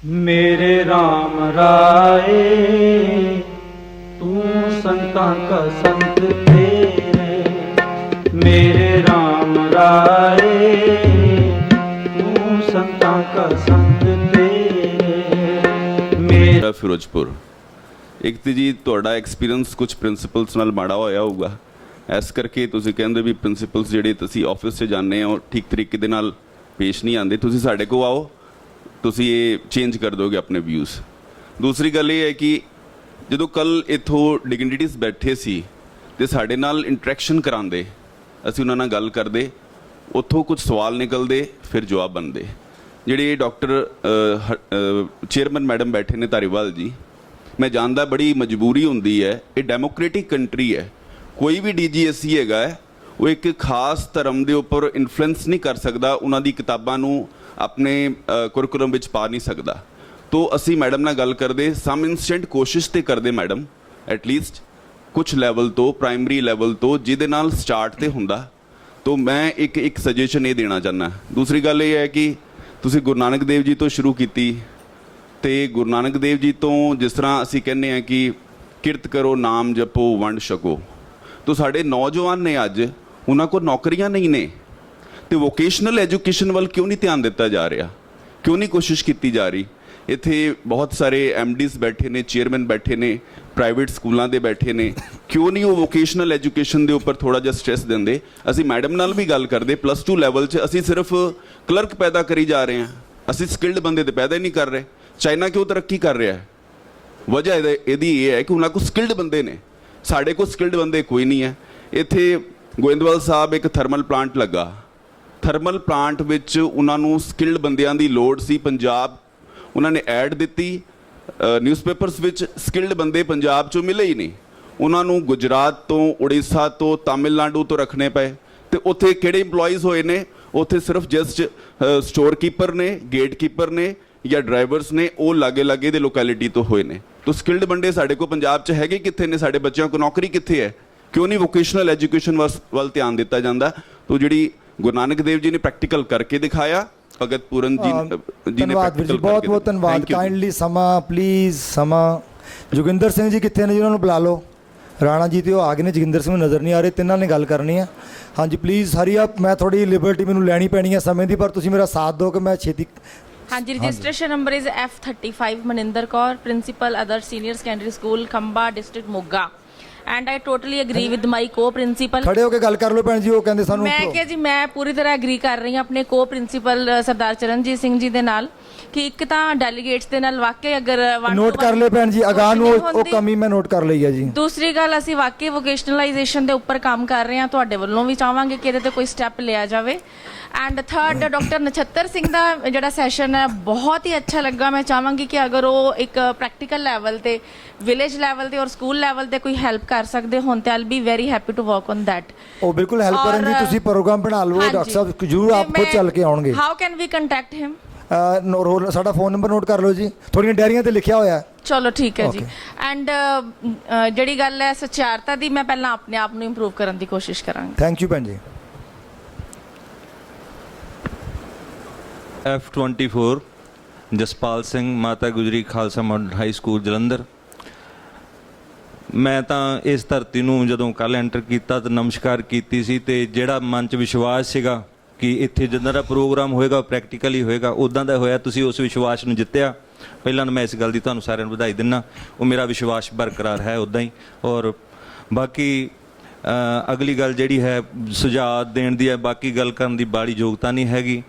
मेरे राम राय तू संतां का संत तेरे, मेरे राम राय तू संतां का संत तेरे। मेरा ਫਿਰੋਜ਼ਪੁਰ ਇੱਕ ਤੇ ਜੀ ਤੁਹਾਡਾ ਐਕਸਪੀਰੀਅੰਸ ਕੁਝ ਪ੍ਰਿੰਸੀਪਲਸ ਨਾਲ ਮਾੜਾ ਹੋਇਆ ਹੋਊਗਾ, ਇਸ ਕਰਕੇ ਤੁਸੀਂ ਕਹਿੰਦੇ ਵੀ ਪ੍ਰਿੰਸੀਪਲਸ ਜਿਹੜੇ ਤੁਸੀਂ ਆਫਿਸ 'ਚ ਜਾਂਦੇ ਹੋ ਠੀਕ ਤਰੀਕੇ ਦੇ ਨਾਲ ਪੇਸ਼ ਨਹੀਂ ਆਉਂਦੇ। ਤੁਸੀਂ ਸਾਡੇ ਕੋਲ ਆਓ, ਤੁਸੀਂ ਇਹ ਚੇਂਜ ਕਰ ਦੋਗੇ ਆਪਣੇ ਵਿਊਜ਼। ਦੂਸਰੀ ਗੱਲ ਇਹ ਹੈ ਕਿ ਜਦੋਂ ਕੱਲ ਇੱਥੋਂ ਡਿਗਨਿਟੀਜ਼ ਬੈਠੇ ਸੀ ਤੇ ਸਾਡੇ ਨਾਲ ਇੰਟਰੈਕਸ਼ਨ ਕਰਾਉਂਦੇ, ਅਸੀਂ ਉਹਨਾਂ ਨਾਲ ਗੱਲ ਕਰਦੇ, ਉੱਥੋਂ ਕੁਝ ਸਵਾਲ ਨਿਕਲਦੇ, ਫਿਰ ਜਵਾਬ ਬਣਦੇ। ਜਿਹੜੇ ਡਾਕਟਰ ਚੇਅਰਮੈਨ ਮੈਡਮ ਬੈਠੇ ਨੇ ਧਾਰੀਵਾਲ ਜੀ, ਮੈਂ ਜਾਣਦਾ ਬੜੀ ਮਜਬੂਰੀ ਹੁੰਦੀ ਹੈ, ਇਹ ਡੈਮੋਕ੍ਰੇਟਿਕ ਕੰਟਰੀ ਹੈ, ਕੋਈ ਵੀ DGSE ਹੈਗਾ ਹੈ ਉਹ ਇੱਕ ਖਾਸ ਧਰਮ ਦੇ ਉੱਪਰ ਇਨਫਲੂਐਂਸ ਨਹੀਂ ਕਰ ਸਕਦਾ, ਉਹਨਾਂ ਦੀ ਕਿਤਾਬਾਂ ਨੂੰ ਆਪਣੇ ਕੁਰਕੁਲਮ ਵਿੱਚ ਪਾ ਨਹੀਂ ਸਕਦਾ। ਤੋ ਅਸੀਂ ਮੈਡਮ ਨਾਲ ਗੱਲ ਕਰਦੇ, ਸਮ ਇੰਸਟੈਂਟ ਕੋਸ਼ਿਸ਼ ਤੇ ਕਰਦੇ ਮੈਡਮ, ਐਟਲੀਸਟ ਕੁਝ ਲੈਵਲ ਤੋਂ, ਪ੍ਰਾਇਮਰੀ ਲੈਵਲ ਤੋਂ, ਜਿਹਦੇ ਨਾਲ ਸਟਾਰਟ ਤੇ ਹੁੰਦਾ। ਤੋ ਮੈਂ ਇੱਕ ਸਜੈਸ਼ਨ ਇਹ ਦੇਣਾ ਚਾਹੁੰਦਾ। ਦੂਸਰੀ ਗੱਲ ਇਹ ਹੈ ਕਿ ਤੁਸੀਂ ਗੁਰੂ ਨਾਨਕ ਦੇਵ ਜੀ ਤੋਂ ਸ਼ੁਰੂ ਕੀਤੀ, ਤੇ ਗੁਰੂ ਨਾਨਕ ਦੇਵ ਜੀ ਤੋਂ ਜਿਸ ਤਰ੍ਹਾਂ ਅਸੀਂ ਕਹਿੰਦੇ ਹਾਂ ਕਿ ਕਿਰਤ ਕਰੋ, ਨਾਮ ਜਪੋ, ਵੰਡ ਛਕੋ, ਤੋ ਸਾਡੇ ਨੌਜਵਾਨ ਨੇ ਅੱਜ ਉਹਨਾਂ ਕੋਲ ਨੌਕਰੀਆਂ ਨਹੀਂ ਨੇ, ਤੇ ਵੋਕੇਸ਼ਨਲ ਐਜੂਕੇਸ਼ਨ ਵੱਲ ਕਿਉਂ ਨਹੀਂ ਧਿਆਨ ਦਿੱਤਾ ਜਾ ਰਿਹਾ, ਕਿਉਂ ਨਹੀਂ ਕੋਸ਼ਿਸ਼ ਕੀਤੀ ਜਾ ਰਹੀ? ਇੱਥੇ ਬਹੁਤ ਸਾਰੇ MDs ਬੈਠੇ ਨੇ, ਚੇਅਰਮੈਨ ਬੈਠੇ ਨੇ, ਪ੍ਰਾਈਵੇਟ ਸਕੂਲਾਂ ਦੇ ਬੈਠੇ ਨੇ, ਕਿਉਂ ਨਹੀਂ ਉਹ ਵੋਕੇਸ਼ਨਲ ਐਜੂਕੇਸ਼ਨ ਦੇ ਉੱਪਰ ਥੋੜ੍ਹਾ ਜਿਹਾ ਸਟ੍ਰੈਸ ਦਿੰਦੇ? ਅਸੀਂ ਮੈਡਮ ਨਾਲ ਵੀ ਗੱਲ ਕਰਦੇ, +2 ਲੈਵਲ 'ਚ ਅਸੀਂ ਸਿਰਫ ਕਲਰਕ ਪੈਦਾ ਕਰੀ ਜਾ ਰਹੇ ਹਾਂ, ਅਸੀਂ ਸਕਿਲਡ ਬੰਦੇ ਤੇ ਪੈਦਾ ਹੀ ਨਹੀਂ ਕਰ ਰਹੇ। ਚਾਈਨਾ ਕਿਉਂ ਤਰੱਕੀ ਕਰ ਰਿਹਾ ਹੈ? ਵਜ੍ਹਾ ਇਹਦੀ ਇਹ ਹੈ ਕਿ ਉਹਨਾਂ ਕੋਲ ਸਕਿਲਡ ਬੰਦੇ ਨੇ, ਸਾਡੇ ਕੋਲ ਸਕਿਲਡ ਬੰਦੇ ਕੋਈ ਨਹੀਂ ਹੈ। ਇੱਥੇ ਗੋਇੰਦਵਾਲ ਸਾਹਿਬ ਇੱਕ ਥਰਮਲ ਪਲਾਂਟ ਲੱਗਾ, ਥਰਮਲ ਪਲਾਂਟ ਵਿੱਚ ਉਹਨਾਂ ਨੂੰ ਸਕਿਲਡ ਬੰਦਿਆਂ ਦੀ ਲੋੜ ਸੀ। ਪੰਜਾਬ ਉਹਨਾਂ ਨੇ ਐਡ ਦਿੱਤੀ ਨਿਊਜ਼ਪੇਪਰਸ ਵਿੱਚ, ਸਕਿਲਡ ਬੰਦੇ ਪੰਜਾਬ 'ਚੋਂ ਮਿਲੇ ਹੀ ਨਹੀਂ, ਉਹਨਾਂ ਨੂੰ ਗੁਜਰਾਤ ਤੋਂ, ਉੜੀਸਾ ਤੋਂ, ਤਾਮਿਲਨਾਡੂ ਤੋਂ ਰੱਖਣੇ ਪਏ। ਤੇ ਉੱਥੇ ਕਿਹੜੇ ਇੰਪਲੋਈਜ਼ ਹੋਏ ਨੇ? ਉੱਥੇ ਸਿਰਫ ਜਸਟ ਸਟੋਰ ਕੀਪਰ ਨੇ, ਗੇਟ ਕੀਪਰ ਨੇ ਜਾਂ ਡਰਾਈਵਰਸ ਨੇ, ਉਹ ਲਾਗੇ ਦੇ ਲੋਕੈਲਿਟੀ ਤੋਂ ਹੋਏ ਨੇ। ਤੋ ਸਕਿਲਡ ਬੰਦੇ ਸਾਡੇ ਕੋਲ ਪੰਜਾਬ 'ਚ ਹੈਗੇ ਕਿੱਥੇ ਨੇ? ਸਾਡੇ ਬੱਚਿਆਂ ਕੋਲ ਨੌਕਰੀ ਕਿੱਥੇ ਹੈ? ਕਿਉਂ ਨਹੀਂ ਵੋਕੇਸ਼ਨਲ ਐਜੂਕੇਸ਼ਨ ਵੱਲ ਧਿਆਨ ਦਿੱਤਾ ਜਾਂਦਾ? ਤੋ ਜਿਹੜੀ ਗੁਰੂ ਨਾਨਕ ਦੇਵ ਜੀ ਨੇ ਪ੍ਰੈਕਟੀਕਲ ਕਰਕੇ ਦਿਖਾਇਆ, ਭਗਤ ਪੂਰਨ ਜੀ ਨੇ ਪ੍ਰੈਕਟੀਕਲ ਬਹੁਤ ਬਹੁਤ ਧੰਨਵਾਦ। ਕਾਈਂਡਲੀ ਸਮਾਂ ਪਲੀਜ਼, ਸਮਾਂ। ਜੋਗਿੰਦਰ ਸਿੰਘ ਜੀ ਕਿੱਥੇ ਨੇ ਜੀ? ਉਹਨਾਂ ਨੂੰ ਬੁਲਾ ਲਓ। ਰਾਣਾ ਜੀ ਤੇ ਉਹ ਆ ਗਏ ਨੇ, ਜੋਗਿੰਦਰ ਸਿੰਘ ਨਜ਼ਰ ਨਹੀਂ ਆ ਰਹੇ, ਤਿੰਨਾਂ ਨੇ ਗੱਲ ਕਰਨੀ ਹੈ। ਹਾਂਜੀ ਪਲੀਜ਼ ਹਰੀ ਅਪ, ਮੈਂ ਥੋੜੀ ਲਿਬਰਟੀ ਮੈਨੂੰ ਲੈਣੀ ਪੈਣੀ ਹੈ ਸਮੇਂ ਦੀ, ਪਰ ਤੁਸੀਂ ਮੇਰਾ ਸਾਥ ਦਿਓ ਕਿ ਮੈਂ ਛੇਤੀ। ਹਾਂਜੀ, registration number is F35 Maninder Kaur, principal ਅਦਰ senior secondary school Khamba, district Moga. And I totally agree with my co principal. ਖੜੇ ਹੋ ਕੇ ਗੱਲ ਕਰ ਲਓ ਭੈਣ ਜੀ, ਉਹ ਕਹਿੰਦੇ ਸਾਨੂੰ। ਮੈਂ ਕਿਹਾ ਜੀ ਮੈਂ ਪੂਰੀ ਤਰ੍ਹਾਂ ਐਗਰੀ ਕਰ ਰਹੀ ਹਾਂ ਆਪਣੇ ਕੋ ਪ੍ਰਿੰਸੀਪਲ ਸਰਦਾਰ ਚਰਨਜੀਤ ਸਿੰਘ ਜੀ ਦੇ ਨਾਲ ਕਿ ਇੱਕ ਤਾਂ ਡੈਲੀਗੇਟਸ ਦੇ ਨਾਲ ਵਾਕਈ ਅਗਰ ਨੋਟ ਕਰ ਲਿਓ ਭੈਣ ਜੀ, ਅਗਾਹ ਨੂੰ ਉਹ ਕਮੀ ਮੈਂ ਨੋਟ ਕਰ ਲਈ ਹੈ ਜੀ। ਦੂਸਰੀ ਗੱਲ, ਅਸੀਂ ਵਾਕਈ ਵੋਕੇਸ਼ਨਲਾਈਜੇਸ਼ਨ ਦੇ ਉੱਪਰ ਕੰਮ ਕਰ ਰਹੇ ਹਾਂ, ਤੁਹਾਡੇ ਵੱਲੋਂ ਵੀ ਚਾਹਾਂਗੇ ਕਿ ਇਹਦੇ ਤੇ ਕੋਈ ਸਟੈਪ ਲਿਆ ਜਾਵੇ। And third, doctor Nachhattar Singh ਦਾ ਜਿਹੜਾ ਸੈਸ਼ਨ ਹੈ ਬਹੁਤ ਹੀ ਅੱਛਾ ਲੱਗਾ। ਮੈਂ ਚਾਹਾਂਗੀ ਕਿ ਅਗਰ ਉਹ ਇੱਕ ਪ੍ਰੈਕਟੀਕਲ ਲੈਵਲ ਤੇ, ਵਿਲੇਜ ਲੈਵਲ ਤੇ ਔਰ ਸਕੂਲ ਲੈਵਲ ਤੇ ਕੋਈ ਹੈਲਪ ਕਰ ਸਕਦੇ ਹੋਣ ਤੇ I will be very happy to work on that. ਉਹ ਬਿਲਕੁਲ ਹੈਲਪ ਕਰਨ ਜੀ, ਤੁਸੀਂ ਪ੍ਰੋਗਰਾਮ ਬਣਾ ਲਓ, ਡਾਕਟਰ ਸਾਹਿਬ ਜ਼ਰੂਰ ਆਪ ਖੁਦ ਚੱਲ ਕੇ ਆਉਣਗੇ। ਹਾਊ ਕੈਨ ਵੀ ਕੰਟੈਕਟ ਹਿਮ? ਸਾਡਾ ਫੋਨ ਨੰਬਰ ਨੋਟ ਕਰ ਲਓ ਜੀ, ਥੋੜੀਆਂ ਡਾਇਰੀਆਂ ਤੇ ਲਿਖਿਆ ਹੋਇਆ। ਚਲੋ ਠੀਕ ਹੈ ਜੀ। ਐਂਡ ਜਿਹੜੀ ਗੱਲ ਹੈ ਸਚਾਰਤਾ ਦੀ, ਮੈਂ ਪਹਿਲਾਂ ਆਪਣੇ ਆਪ ਨੂੰ ਇੰਪਰੂਵ ਕਰਨ ਦੀ ਕੋਸ਼ਿਸ਼ ਕਰਾਂਗੀ। ਥੈਂਕ ਯੂ ਭੈਣ ਜੀ। F24 Jaspal Singh, Mata Gujri Khalsa model high school Jalandhar. ਮੈਂ ਤਾਂ ਇਸ ਧਰਤੀ ਨੂੰ ਜਦੋਂ ਕੱਲ੍ਹ ਐਂਟਰ ਕੀਤਾ ਤਾਂ ਨਮਸਕਾਰ ਕੀਤੀ ਸੀ, ਤੇ ਜਿਹੜਾ ਮਨ 'ਚ ਵਿਸ਼ਵਾਸ ਸੀਗਾ ਕਿ ਇੱਥੇ ਜਿੱਦਾਂ ਦਾ ਪ੍ਰੋਗਰਾਮ ਹੋਏਗਾ ਪ੍ਰੈਕਟੀਕਲੀ ਹੋਏਗਾ, ਉੱਦਾਂ ਦਾ ਹੋਇਆ। ਤੁਸੀਂ ਉਸ ਵਿਸ਼ਵਾਸ ਨੂੰ ਜਿੱਤਿਆ। ਪਹਿਲਾਂ ਮੈਂ ਇਸ ਗੱਲ ਦੀ ਤੁਹਾਨੂੰ ਸਾਰਿਆਂ ਨੂੰ ਵਧਾਈ ਦਿੰਦਾ, ਉਹ ਮੇਰਾ ਵਿਸ਼ਵਾਸ ਬਰਕਰਾਰ ਹੈ ਉੱਦਾਂ ਹੀ। ਔਰ ਬਾਕੀ ਅਗਲੀ ਗੱਲ ਜਿਹੜੀ ਹੈ ਸੁਝਾਅ ਦੇਣ ਦੀ ਹੈ, ਬਾਕੀ ਗੱਲ ਕਰਨ ਦੀ ਬਾੜੀ ਯੋਗਤਾ ਨਹੀਂ ਹੈਗੀ,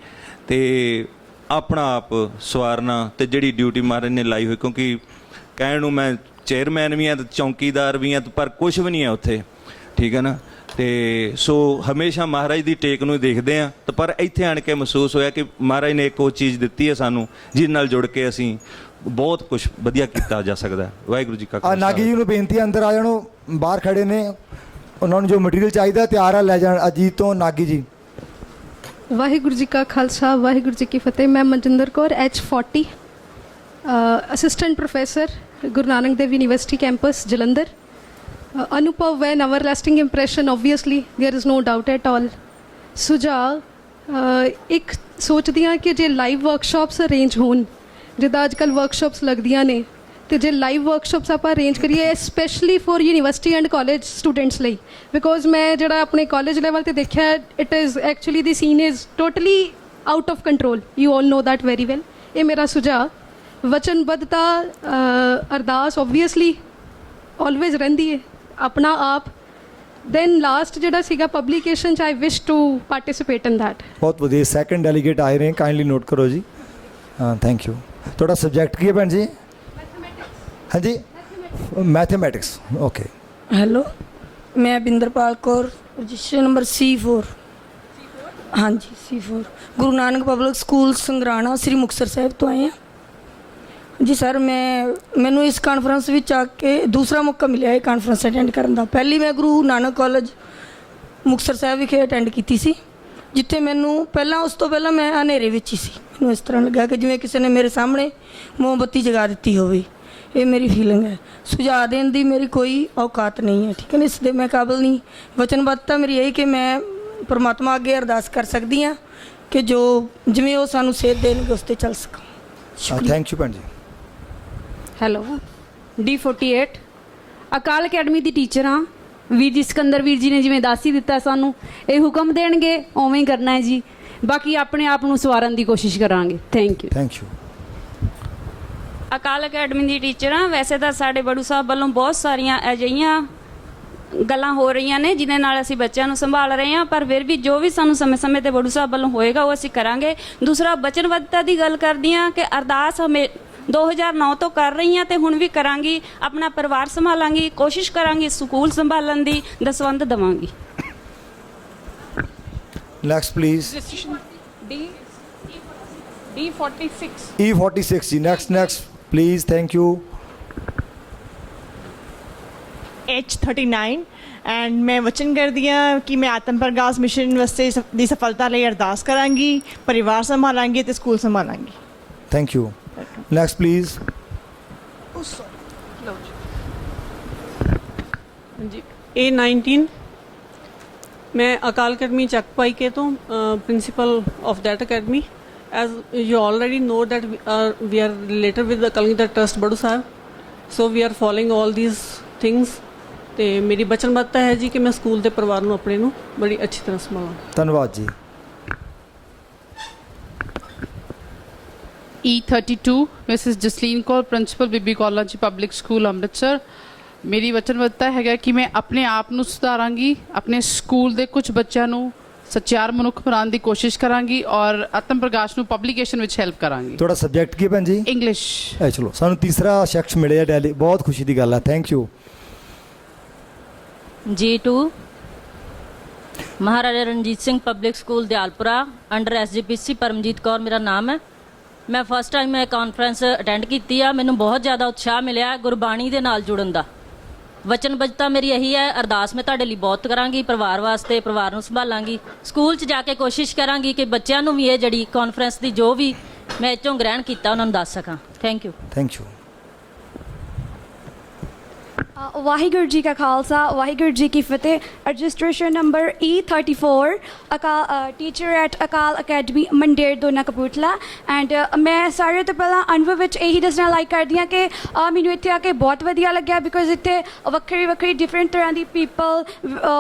ਤੇ ਆਪਣਾ ਆਪ ਸਵਾਰਨਾ ਤੇ ਜਿਹੜੀ ਡਿਊਟੀ ਮਹਾਰਾਜ ਨੇ ਲਾਈ ਹੋਈ, ਕਿਉਂਕਿ ਕਹਿਣ ਨੂੰ ਮੈਂ ਚੇਅਰਮੈਨ ਵੀ ਹਾਂ ਤੇ ਚੌਂਕੀਦਾਰ ਵੀ ਹਾਂ, ਪਰ ਕੁਛ ਵੀ ਨਹੀਂ ਹੈ ਉੱਥੇ, ਠੀਕ ਹੈ ਨਾ। ਤੇ ਸੋ ਹਮੇਸ਼ਾ ਮਹਾਰਾਜ ਦੀ ਟੇਕ ਨੂੰ ਦੇਖਦੇ ਹਾਂ, ਤੇ ਪਰ ਇੱਥੇ ਆਣ ਕੇ ਮਹਿਸੂਸ ਹੋਇਆ ਕਿ ਮਹਾਰਾਜ ਨੇ ਇੱਕ ਉਹ ਚੀਜ਼ ਦਿੱਤੀ ਹੈ ਸਾਨੂੰ, ਜਿਹਦੇ ਨਾਲ ਜੁੜ ਕੇ ਅਸੀਂ ਬਹੁਤ ਕੁਛ ਵਧੀਆ ਕੀਤਾ ਜਾ ਸਕਦਾ। ਵਾਹਿਗੁਰੂ ਜੀ ਕਾ ਖਾਲਸਾ। ਨਾਗੀ ਜੀ ਨੂੰ ਬੇਨਤੀ, ਅੰਦਰ ਆ ਜਾਣੋ, ਬਾਹਰ ਖੜੇ ਨੇ, ਉਹਨਾਂ ਨੂੰ ਜੋ ਮਟੀਰੀਅਲ ਚਾਹੀਦਾ ਤਿਆਰ ਆ, ਲੈ ਜਾਣ। ਅਜੀਤ ਤੋਂ ਨਾਗੀ ਜੀ। ਵਾਹਿਗੁਰੂ ਜੀ ਕਾ ਖਾਲਸਾ, ਵਾਹਿਗੁਰੂ ਜੀ ਕੀ ਫਤਿਹ। ਮੈਂ Manjinder Kaur, H40 assistant professor, Guru Nanak Dev university campus Jalandhar. ਅਨੁਭਵ an everlasting impression, obviously there is no doubt at all. ਸੁਝਾਅ, ਇੱਕ ਸੋਚਦੀ ਹਾਂ ਕਿ ਜੇ ਲਾਈਵ ਵਰਕਸ਼ਾਪਸ ਅਰੇਂਜ ਹੋਣ ਜਿੱਦਾਂ ਅੱਜ ਕੱਲ੍ਹ ਵਰਕਸ਼ਾਪਸ ਲੱਗਦੀਆਂ ਨੇ ਤੇ ਜੇ ਲਾਈਵ ਵਰਕਸ਼ਾਪਸ ਆਪਾਂ ਅਰੇਂਜ ਕਰੀਏ specially for university and college students ਲਈ, ਬਿਕੋਜ਼ ਮੈਂ ਜਿਹੜਾ ਆਪਣੇ ਕਾਲਜ ਲੈਵਲ ਤੇ ਦੇਖਿਆ, it is actually the scene is totally out of control, you all no that very well. ਇਹ ਮੇਰਾ ਸੁਝਾਅ, ਵਚਨਬੱਧਤਾ, ਅਰਦਾਸ ਓਬਵੀਅਸਲੀ ਆਲਵੇਜ਼ ਰਹਿੰਦੀ ਹੈ ਆਪਣਾ ਆਪ। ਦੈਨ ਲਾਸਟ ਜਿਹੜਾ ਸੀਗਾ ਪਬਲੀਕੇਸ਼ਨ ਚ, I wish to participate in that. ਬਹੁਤ ਵਧੀਆ। ਸੈਕੰਡ ਡੈਲੀਗੇਟ ਆਏ ਰਹੇ, ਕਾਈਂਡਲੀ ਨੋਟ ਕਰੋ ਜੀ। ਹਾਂ, ਥੈਂਕ ਯੂ। ਤੁਹਾਡਾ ਸਬਜੈਕਟ ਕੀ ਹੈ ਭੈਣ ਜੀ? ਹਾਂਜੀ, ਮੈਥਮੈਟਿਕਸ। ਓਕੇ। ਹੈਲੋ, ਮੈਂ Binderpal Kaur, register number C4। ਹਾਂਜੀ, C4, Guru Nanak public school ਸੰਗਰਾਣਾ, ਸ੍ਰੀ ਮੁਕਤਸਰ ਸਾਹਿਬ ਤੋਂ ਆਏ ਹਾਂ ਜੀ। ਸਰ, ਮੈਨੂੰ ਇਸ ਕਾਨਫਰੰਸ ਵਿੱਚ ਆ ਕੇ ਦੂਸਰਾ ਮੌਕਾ ਮਿਲਿਆ ਇਹ ਕਾਨਫਰੰਸ ਅਟੈਂਡ ਕਰਨ ਦਾ। ਪਹਿਲੀ ਮੈਂ ਗੁਰੂ ਨਾਨਕ ਕਾਲਜ ਮੁਕਤਸਰ ਸਾਹਿਬ ਵਿਖੇ ਅਟੈਂਡ ਕੀਤੀ ਸੀ, ਜਿੱਥੇ ਮੈਨੂੰ ਉਸ ਤੋਂ ਪਹਿਲਾਂ ਮੈਂ ਹਨੇਰੇ ਵਿੱਚ ਹੀ ਸੀ। ਮੈਨੂੰ ਇਸ ਤਰ੍ਹਾਂ ਲੱਗਾ ਕਿ ਜਿਵੇਂ ਕਿਸੇ ਨੇ ਮੇਰੇ ਸਾਹਮਣੇ ਮੋਮਬੱਤੀ ਜਗਾ ਦਿੱਤੀ ਹੋਵੇ। ਇਹ ਮੇਰੀ ਫੀਲਿੰਗ ਹੈ। ਸੁਝਾਅ ਦੇਣ ਦੀ ਮੇਰੀ ਕੋਈ ਔਕਾਤ ਨਹੀਂ ਹੈ, ਠੀਕ ਹੈ ਨਾ, ਇਸ ਦੇ ਮੈਂ ਕਾਬਿਲ ਨਹੀਂ। ਵਚਨਬੱਧਤਾ ਮੇਰੀ ਇਹ ਕਿ ਮੈਂ ਪਰਮਾਤਮਾ ਅੱਗੇ ਅਰਦਾਸ ਕਰ ਸਕਦੀ ਹਾਂ ਕਿ ਜਿਵੇਂ ਉਹ ਸਾਨੂੰ ਸੇਧ ਦੇਣਗੇ ਉਸ 'ਤੇ ਚੱਲ ਸਕਾਂ। ਥੈਂਕ ਯੂ ਭੈਣ ਜੀ। ਹੈਲੋ, D48 ਅਕਾਲ ਅਕੈਡਮੀ ਦੀ ਟੀਚਰ ਹਾਂ। ਵੀਰ ਜੀ ਸਿਕੰਦਰ ਵੀਰ ਜੀ ਨੇ ਜਿਵੇਂ ਦੱਸ ਹੀ ਦਿੱਤਾ, ਸਾਨੂੰ ਇਹ ਹੁਕਮ ਦੇਣਗੇ ਉਵੇਂ ਹੀ ਕਰਨਾ ਹੈ ਜੀ। ਬਾਕੀ ਆਪਣੇ ਆਪ ਨੂੰ ਸਵਾਰਨ ਦੀ ਕੋਸ਼ਿਸ਼ ਕਰਾਂਗੇ। Thank you. Thank you. Akal academy the teacher ਹਾਂ। ਵੈਸੇ ਤਾਂ ਸਾਡੇ ਬੜੂ ਸਾਹਿਬ ਵੱਲੋਂ ਬਹੁਤ ਸਾਰੀਆਂ ਅਜਿਹੀਆਂ ਗੱਲਾਂ ਹੋ ਰਹੀਆਂ ਨੇ ਜਿਹਦੇ ਨਾਲ ਅਸੀਂ ਬੱਚਿਆਂ ਨੂੰ ਸੰਭਾਲ ਰਹੇ ਹਾਂ, ਪਰ ਫਿਰ ਵੀ ਜੋ ਵੀ ਸਾਨੂੰ ਸਮੇਂ-ਸਮੇਂ ਤੇ ਬੜੂ ਸਾਹਿਬ ਵੱਲੋਂ ਹੋਏਗਾ ਉਹ ਅਸੀਂ ਕਰਾਂਗੇ। ਦੂਸਰਾ, ਵਚਨਬੱਧਤਾ ਦੀ ਗੱਲ ਕਰਦੀ ਹਾਂ ਕਿ ਅਰਦਾਸ 2009 ਤੋਂ ਕਰ ਰਹੀ ਹਾਂ ਤੇ ਹੁਣ ਵੀ ਕਰਾਂਗੀ। ਆਪਣਾ ਪਰਿਵਾਰ ਸੰਭਾਲਾਂਗੀ, ਕੋਸ਼ਿਸ਼ ਕਰਾਂਗੀ ਸਕੂਲ ਸੰਭਾਲਣ ਦੀ, ਦਸਵੰਧ ਦੇਵਾਂਗੀ। Next please. D46 E46 ਜੀ। Next please. Thank you. H39 and ਮੈਂ ਵਚਨ ਕਰਦੀ ਹਾਂ ਕਿ ਮੈਂ ਆਤਮ ਪ੍ਰਕਾਸ਼ ਮਿਸ਼ਨ ਯੂਨੀਵਰਸਿਟੀ ਦੀ ਸਫਲਤਾ ਲਈ ਅਰਦਾਸ ਕਰਾਂਗੀ, ਪਰਿਵਾਰ ਸੰਭਾਲਾਂਗੀ ਤੇ ਸਕੂਲ ਸੰਭਾਲਾਂਗੀ। Thank you. Next please. जी, A19 मैं अकाल अकेडमी चकपाईके तो principal of that academy. As you already know that we are related with the Kalgidhar Trust Baru साहब, so we are following all these things। ਤੇ ਮੇਰੀ ਵਚਨਬੱਧਤਾ ਹੈ ਜੀ ਕਿ ਮੈਂ ਸਕੂਲ ਦੇ ਪਰਿਵਾਰ ਨੂੰ ਆਪਣੇ ਨੂੰ ਬੜੀ ਅੱਛੀ ਤਰ੍ਹਾਂ ਸੰਭਾਲਾਂ। ਧੰਨਵਾਦ ਜੀ। E32 Mrs Jasleen Kaur, principal Bibi college public school Amritsar. ਮੇਰੀ ਵਚਨਬੱਧਤਾ ਹੈਗਾ ਕਿ ਮੈਂ ਆਪਣੇ ਆਪ ਨੂੰ ਸੁਧਾਰਾਂਗੀ, ਆਪਣੇ ਸਕੂਲ ਦੇ ਕੁਝ ਬੱਚਿਆਂ ਨੂੰ ਸੱਚਿਆਰ ਮਨੁੱਖ ਬਣਾਉਣ ਦੀ ਕੋਸ਼ਿਸ਼ ਕਰਾਂਗੀ ਔਰ ਆਤਮ ਪ੍ਰਕਾਸ਼ ਨੂੰ ਪਬਲੀਕੇਸ਼ਨ ਵਿੱਚ ਹੈਲਪ ਕਰਾਂਗੀ। ਤੁਹਾਡਾ ਸਬਜੈਕਟ ਕੀ ਹੈ ਭੈਣ ਜੀ? ਇੰਗਲਿਸ਼। ਚਲੋ, ਸਾਨੂੰ ਤੀਸਰਾ ਸ਼ਖਸ ਮਿਲਿਆ ਡੈਲੀ, ਬਹੁਤ ਖੁਸ਼ੀ ਦੀ ਗੱਲ ਹੈ। Thank you. G2 Maharaja Ranjit Singh public school Dayalpura, under SGPC Paramjit Kaur ਮੇਰਾ ਨਾਮ ਹੈ। ਮੈਂ ਫਸਟ ਟਾਈਮ ਇਹ ਕਾਨਫਰੰਸ ਅਟੈਂਡ ਕੀਤੀ ਆ। ਮੈਨੂੰ ਬਹੁਤ ਜ਼ਿਆਦਾ ਉਤਸ਼ਾਹ ਮਿਲਿਆ ਗੁਰਬਾਣੀ ਦੇ ਨਾਲ ਜੁੜਨ ਦਾ। ਵਚਨਬੱਧਤਾ ਮੇਰੀ ਇਹੀ ਹੈ, ਅਰਦਾਸ ਮੈਂ ਤੁਹਾਡੇ ਲਈ ਬਹੁਤ ਕਰਾਂਗੀ, ਪਰਿਵਾਰ ਵਾਸਤੇ, ਪਰਿਵਾਰ ਨੂੰ ਸੰਭਾਲਾਂਗੀ। ਸਕੂਲ 'ਚ ਜਾ ਕੇ ਕੋਸ਼ਿਸ਼ ਕਰਾਂਗੀ ਕਿ ਬੱਚਿਆਂ ਨੂੰ ਵੀ ਇਹ ਜਿਹੜੀ ਕਾਨਫਰੰਸ ਦੀ ਜੋ ਵੀ ਮੈਂ ਇਹ 'ਚੋਂ ਗ੍ਰਹਿਣ ਕੀਤਾ ਉਹਨਾਂ ਨੂੰ ਦੱਸ ਸਕਾਂ। Thank you. Thank you. Waheguru ji ਕਾ ਖਾਲਸਾ, ਵਾਹਿਗੁਰੂ ਜੀ ਕੀ ਫਤਿਹ। Registration number E34 teacher at Akal academy Mander ਦੋਨਾ ਕਪੂਰਥਲਾ। ਐਂਡ ਮੈਂ ਸਾਰਿਆਂ ਤੋਂ ਪਹਿਲਾਂ ਅਨੁਭਵ ਵਿੱਚ ਇਹੀ ਦੱਸਣਾ ਲਾਈਕ ਕਰਦੀ ਹਾਂ ਕਿ ਮੈਨੂੰ ਇੱਥੇ ਆ ਕੇ ਬਹੁਤ ਵਧੀਆ ਲੱਗਿਆ, ਬਿਕੋਜ਼ ਇੱਥੇ ਵੱਖਰੀ ਡਿਫਰੈਂਟ ਤਰ੍ਹਾਂ ਦੀ ਪੀਪਲ,